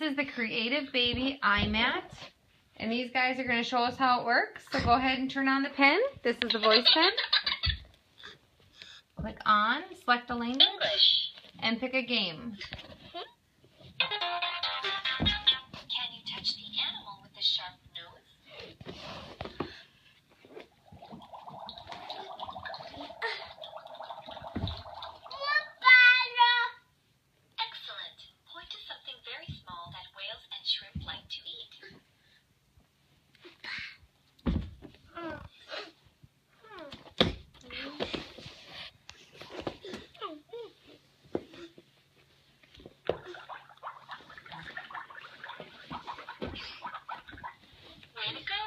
is the Creative Baby eye mat. And these guys are going to show us how it works. So go ahead and turn on the pen. This is the voice pen. Click on, select the language, English. and pick a game. Can you touch the animal with the sharp nose? Excellent. Point to something very small that whales and shrimp like to eat. Way to go!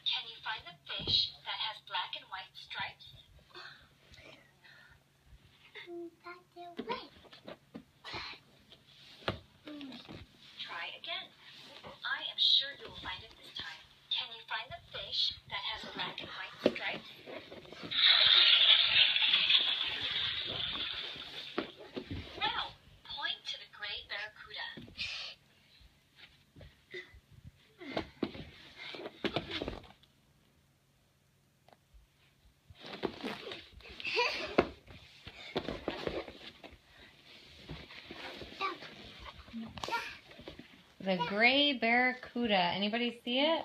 Can you find the fish that has black and white stripes? Try again. I am sure you will find it this time. Can you find the fish that has black and white stripes? Now, point to the gray barracuda. The gray barracuda. Anybody see it?